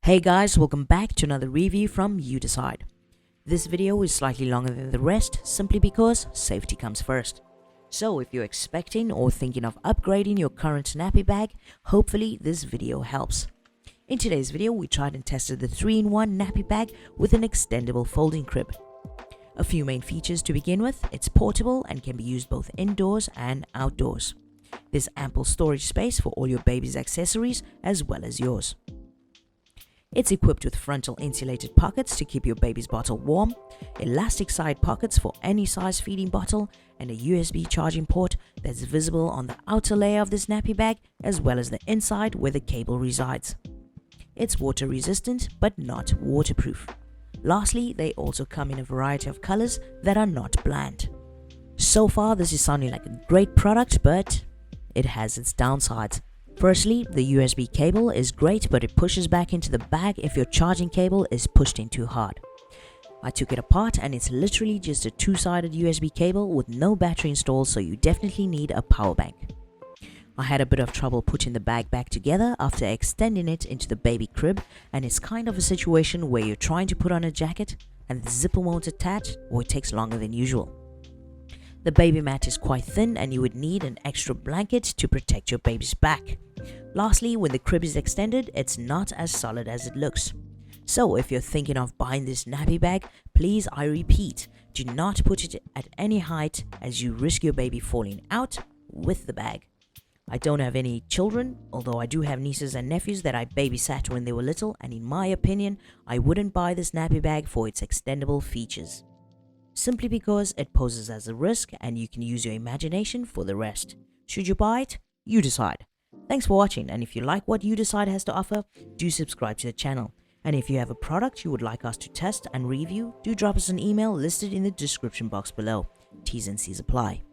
Hey guys, welcome back to another review from UDCYD. This video is slightly longer than the rest simply because safety comes first. So if you're expecting or thinking of upgrading your current nappy bag, hopefully this video helps. In today's video, we tried and tested the 3-in-1 nappy bag with an extendable folding crib. A few main features to begin with: it's portable and can be used both indoors and outdoors. There's ample storage space for all your baby's accessories as well as yours. It's equipped with frontal insulated pockets to keep your baby's bottle warm, elastic side pockets for any size feeding bottle, and a USB charging port that's visible on the outer layer of this nappy bag as well as the inside where the cable resides. It's water resistant but not waterproof. Lastly, they also come in a variety of colors that are not bland. So far this is sounding like a great product, but it has its downsides. Firstly, the USB cable is great, but it pushes back into the bag if your charging cable is pushed in too hard. I took it apart and it's literally just a two-sided USB cable with no battery installed, so you definitely need a power bank. I had a bit of trouble putting the bag back together after extending it into the baby crib, and it's kind of a situation where you're trying to put on a jacket and the zipper won't attach, or it takes longer than usual. The baby mat is quite thin and you would need an extra blanket to protect your baby's back. Lastly, when the crib is extended, it's not as solid as it looks. So if you're thinking of buying this nappy bag, please, I repeat, do not put it at any height as you risk your baby falling out with the bag. I don't have any children, although I do have nieces and nephews that I babysat when they were little, and in my opinion, I wouldn't buy this nappy bag for its extendable features, simply because it poses as a risk and you can use your imagination for the rest. Should you buy it? You decide. Thanks for watching, and if you like what UDCYD has to offer, do subscribe to the channel. And if you have a product you would like us to test and review, do drop us an email listed in the description box below. T's and C's apply.